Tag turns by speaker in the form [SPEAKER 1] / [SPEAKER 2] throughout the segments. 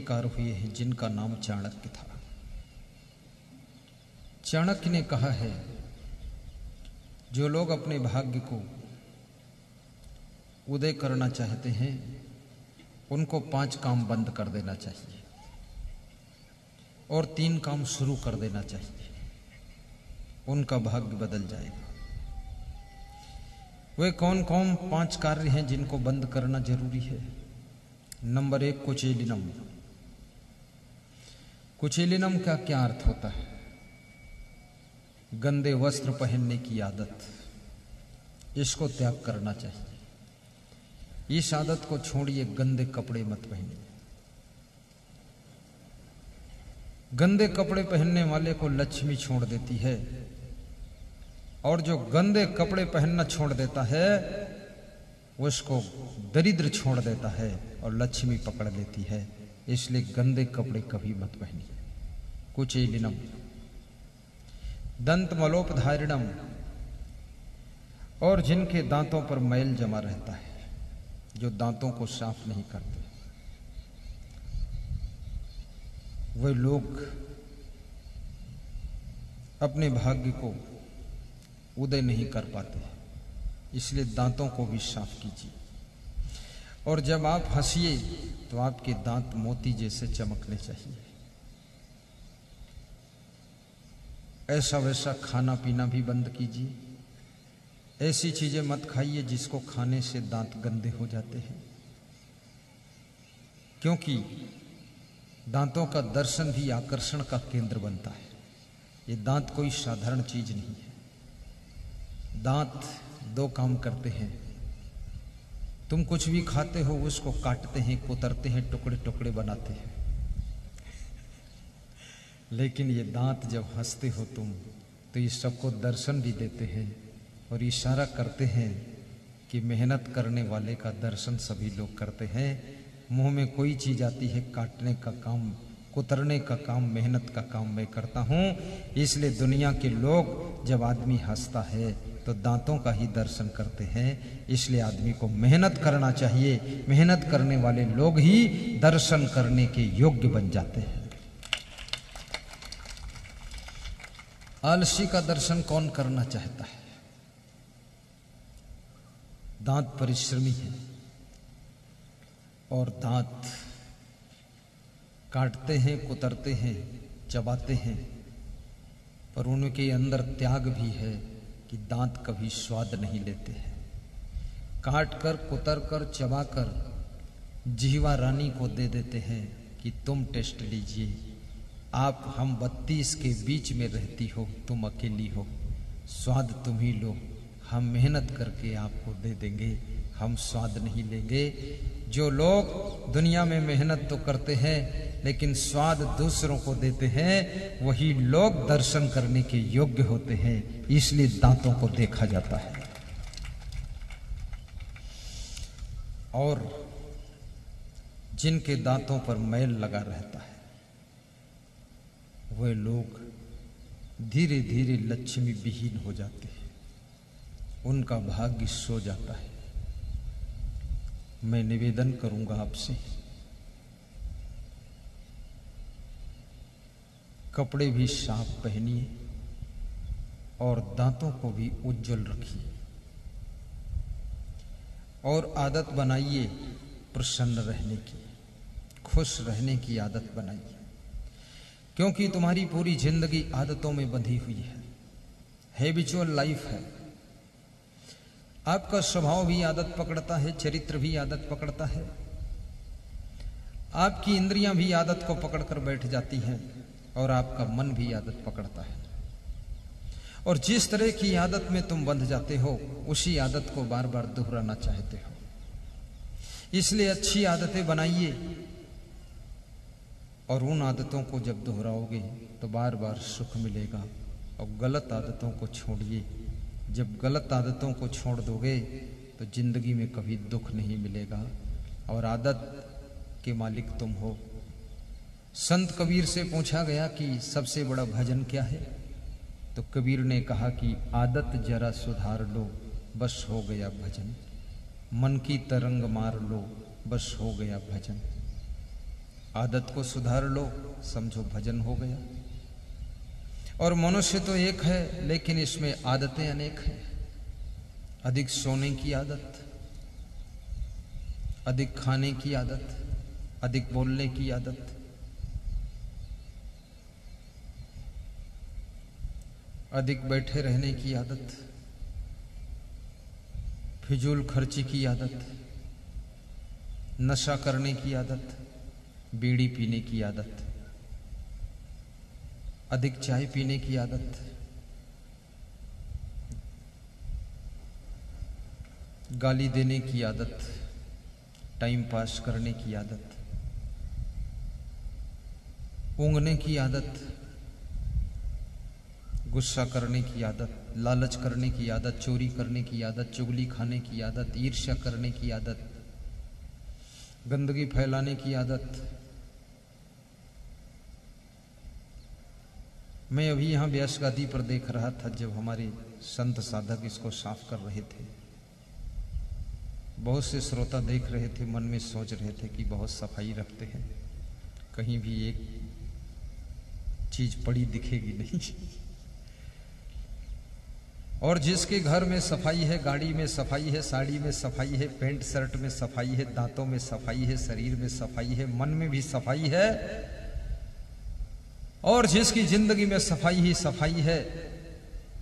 [SPEAKER 1] गीतकार हुए हैं जिनका नाम चाणक्य था। चाणक्य ने कहा है, जो लोग अपने भाग्य को उदय करना चाहते हैं उनको 5 काम बंद कर देना चाहिए और 3 काम शुरू कर देना चाहिए, उनका भाग्य बदल जाएगा। वे कौन कौन 5 कार्य हैं जिनको बंद करना जरूरी है? नंबर 1, कुचेलिनम। कुचेलिनम का क्या अर्थ होता है? गंदे वस्त्र पहनने की आदत, इसको त्याग करना चाहिए। इस आदत को छोड़िए, गंदे कपड़े मत पहनिए। गंदे कपड़े पहनने वाले को लक्ष्मी छोड़ देती है और जो गंदे कपड़े पहनना छोड़ देता है उसको दरिद्र छोड़ देता है और लक्ष्मी पकड़ लेती है। इसलिए गंदे कपड़े कभी मत पहनिए। कुचेलिनम। दंत मलोपधारिणम, और जिनके दांतों पर मैल जमा रहता है, जो दांतों को साफ नहीं करते, वे लोग अपने भाग्य को उदय नहीं कर पाते। इसलिए दांतों को भी साफ कीजिए और जब आप हंसिए तो आपके दांत मोती जैसे चमकने चाहिए। ऐसा वैसा खाना पीना भी बंद कीजिए। ऐसी चीजें मत खाइए जिसको खाने से दांत गंदे हो जाते हैं, क्योंकि दांतों का दर्शन भी आकर्षण का केंद्र बनता है। ये दांत कोई साधारण चीज नहीं है। दांत 2 काम करते हैं। तुम कुछ भी खाते हो उसको काटते हैं, कुतरते हैं, टुकड़े टुकड़े बनाते हैं। लेकिन ये दांत जब हंसते हो तुम, तो ये सबको दर्शन भी देते हैं और इशारा करते हैं कि मेहनत करने वाले का दर्शन सभी लोग करते हैं। मुंह में कोई चीज आती है, काटने का काम, कुतरने का काम, मेहनत का काम मैं करता हूं। इसलिए दुनिया के लोग जब आदमी हंसता है तो दांतों का ही दर्शन करते हैं। इसलिए आदमी को मेहनत करना चाहिए। मेहनत करने वाले लोग ही दर्शन करने के योग्य बन जाते हैं। आलसी का दर्शन कौन करना चाहता है? दांत परिश्रमी है और दांत काटते हैं, कुतरते हैं, चबाते हैं, पर उनके अंदर त्याग भी है कि दांत कभी स्वाद नहीं लेते हैं। काट कर, कुतर कर, चबा कर जीवा रानी को दे देते हैं कि तुम टेस्ट लीजिए। आप हम 32 के बीच में रहती हो, तुम अकेली हो, स्वाद तुम ही लो, हम मेहनत करके आपको दे देंगे, हम स्वाद नहीं लेंगे। जो लोग दुनिया में मेहनत तो करते हैं लेकिन स्वाद दूसरों को देते हैं, वही लोग दर्शन करने के योग्य होते हैं। इसलिए दांतों को देखा जाता है। और जिनके दांतों पर मैल लगा रहता है वे लोग धीरे धीरे लक्ष्मी विहीन हो जाते हैं, उनका भाग्य सो जाता है। मैं निवेदन करूंगा आपसे, कपड़े भी साफ पहनिए और दांतों को भी उज्जवल रखिए और आदत बनाइए प्रसन्न रहने की, खुश रहने की आदत बनाइए, क्योंकि तुम्हारी पूरी जिंदगी आदतों में बंधी हुई है। हैबिचुअल लाइफ है। आपका स्वभाव भी आदत पकड़ता है, चरित्र भी आदत पकड़ता है, आपकी इंद्रियां भी आदत को पकड़कर बैठ जाती हैं और आपका मन भी आदत पकड़ता है। और जिस तरह की आदत में तुम बंध जाते हो उसी आदत को बार बार दोहराना चाहते हो। इसलिए अच्छी आदतें बनाइए और उन आदतों को जब दोहराओगे तो बार बार सुख मिलेगा। और गलत आदतों को छोड़िए। जब गलत आदतों को छोड़ दोगे तो जिंदगी में कभी दुख नहीं मिलेगा और आदत के मालिक तुम हो। संत कबीर से पूछा गया कि सबसे बड़ा भजन क्या है, तो कबीर ने कहा कि आदत जरा सुधार लो, बस हो गया भजन। मन की तरंग मार लो, बस हो गया भजन। आदत को सुधार लो, समझो भजन हो गया। और मनुष्य तो एक है, लेकिन इसमें आदतें अनेक हैं। अधिक सोने की आदत, अधिक खाने की आदत, अधिक बोलने की आदत, अधिक बैठे रहने की आदत, फिजूल खर्ची की आदत, नशा करने की आदत, बीड़ी पीने की आदत, अधिक चाय पीने की आदत, गाली देने की आदत, टाइम पास करने की आदत, ऊँघने की आदत, गुस्सा करने की आदत, लालच करने की आदत, चोरी करने की आदत, चुगली खाने की आदत, ईर्ष्या करने की आदत, गंदगी फैलाने की आदत। मैं अभी यहाँ व्यास गादी पर देख रहा था, जब हमारे संत साधक इसको साफ कर रहे थे, बहुत से श्रोता देख रहे थे, मन में सोच रहे थे कि बहुत सफाई रखते हैं, कहीं भी एक चीज पड़ी दिखेगी नहीं। और जिसके घर में सफाई है, गाड़ी में सफाई है, साड़ी में सफाई है, पैंट शर्ट में सफाई है, दांतों में सफाई है, शरीर में सफाई है, मन में भी सफाई है, और जिसकी जिंदगी में सफाई ही सफाई है,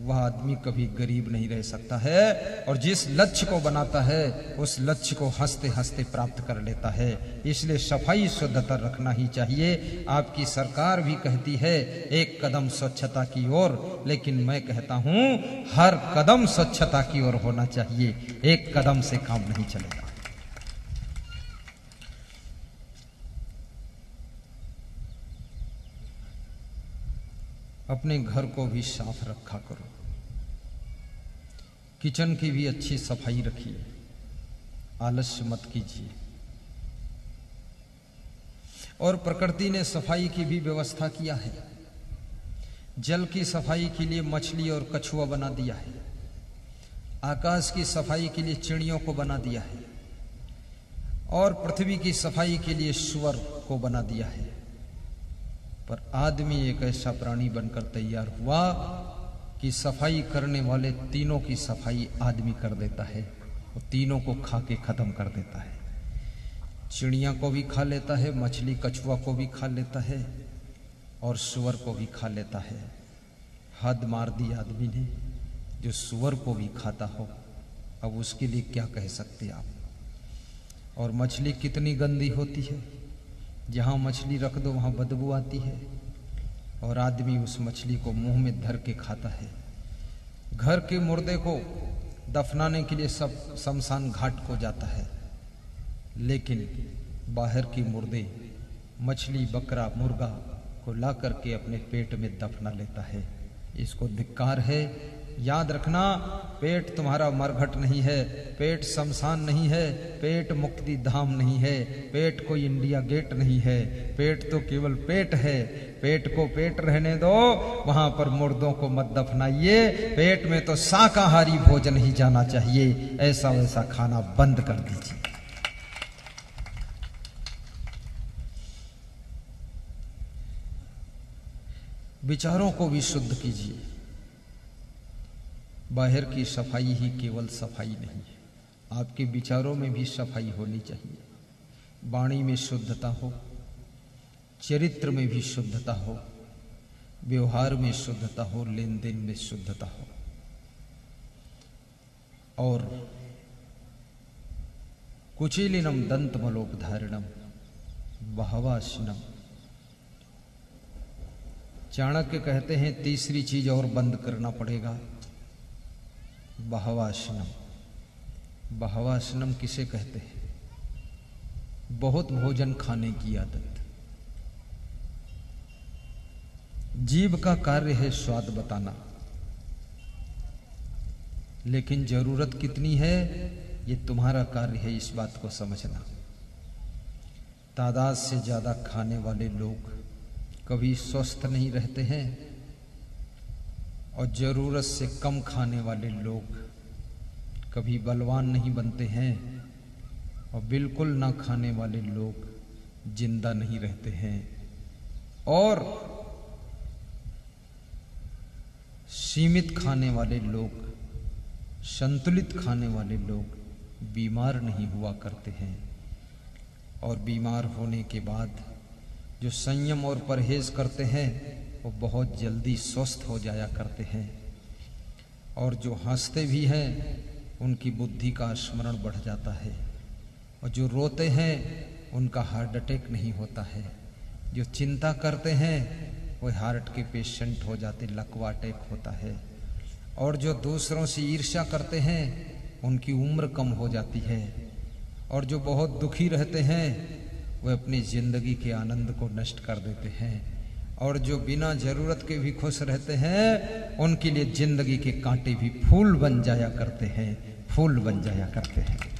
[SPEAKER 1] वह आदमी कभी गरीब नहीं रह सकता है। और जिस लक्ष्य को बनाता है, उस लक्ष्य को हंसते हंसते प्राप्त कर लेता है। इसलिए सफाई शुद्धता रखना ही चाहिए। आपकी सरकार भी कहती है एक कदम स्वच्छता की ओर, लेकिन मैं कहता हूं हर कदम स्वच्छता की ओर होना चाहिए। एक कदम से काम नहीं चलेगा। अपने घर को भी साफ रखा करो, किचन की भी अच्छी सफाई रखिए, आलस्य मत कीजिए। और प्रकृति ने सफाई की भी व्यवस्था किया है। जल की सफाई के लिए मछली और कछुआ बना दिया है, आकाश की सफाई के लिए चिड़ियों को बना दिया है, और पृथ्वी की सफाई के लिए सूअर को बना दिया है। पर आदमी एक ऐसा प्राणी बनकर तैयार हुआ कि सफाई करने वाले तीनों की सफाई आदमी कर देता है, वो तीनों को खा के खत्म कर देता है। चिड़िया को भी खा लेता है, मछली कछुआ को भी खा लेता है, और सूअर को भी खा लेता है। हद मार दी आदमी ने, जो सूअर को भी खाता हो। अब उसके लिए क्या कह सकते आप। और मछली कितनी गंदी होती है, जहां मछली रख दो वहां बदबू आती है, और आदमी उस मछली को मुंह में धर के खाता है। घर के मुर्दे को दफनाने के लिए सब शमशान घाट को जाता है, लेकिन बाहर की मुर्दे मछली, बकरा, मुर्गा को ला करके अपने पेट में दफना लेता है। इसको धिक्कार है। याद रखना, पेट तुम्हारा मरघट नहीं है, पेट शमशान नहीं है, पेट मुक्ति धाम नहीं है, पेट कोई इंडिया गेट नहीं है। पेट तो केवल पेट है। पेट को पेट रहने दो, वहां पर मुर्दों को मत दफनाइए। पेट में तो शाकाहारी भोजन ही जाना चाहिए, ऐसा वैसा खाना बंद कर दीजिए। विचारों को भी शुद्ध कीजिए। बाहर की सफाई ही केवल सफाई नहीं है, आपके विचारों में भी सफाई होनी चाहिए। वाणी में शुद्धता हो, चरित्र में भी शुद्धता हो, व्यवहार में शुद्धता हो, लेन देन में शुद्धता हो। और कुचीलिनम दंतमलोपधारणम बहवासनम। चाणक्य कहते हैं तीसरी चीज और बंद करना पड़ेगा, बहवासनम। बहवासनम किसे कहते हैं? बहुत भोजन खाने की आदत। जीभ का कार्य है स्वाद बताना, लेकिन जरूरत कितनी है ये तुम्हारा कार्य है, इस बात को समझना। तादाद से ज्यादा खाने वाले लोग कभी स्वस्थ नहीं रहते हैं, और जरूरत से कम खाने वाले लोग कभी बलवान नहीं बनते हैं, और बिल्कुल ना खाने वाले लोग जिंदा नहीं रहते हैं। और सीमित खाने वाले लोग, संतुलित खाने वाले लोग बीमार नहीं हुआ करते हैं। और बीमार होने के बाद जो संयम और परहेज करते हैं वो बहुत जल्दी स्वस्थ हो जाया करते हैं। और जो हंसते भी हैं उनकी बुद्धि का स्मरण बढ़ जाता है। और जो रोते हैं उनका हार्ट अटैक नहीं होता है। जो चिंता करते हैं वो हार्ट के पेशेंट हो जाते, लकवा अटैक होता है। और जो दूसरों से ईर्ष्या करते हैं उनकी उम्र कम हो जाती है। और जो बहुत दुखी रहते हैं वे अपनी जिंदगी के आनंद को नष्ट कर देते हैं। और जो बिना जरूरत के भी खुश रहते हैं उनके लिए जिंदगी के कांटे भी फूल बन जाया करते हैं, फूल बन जाया करते हैं।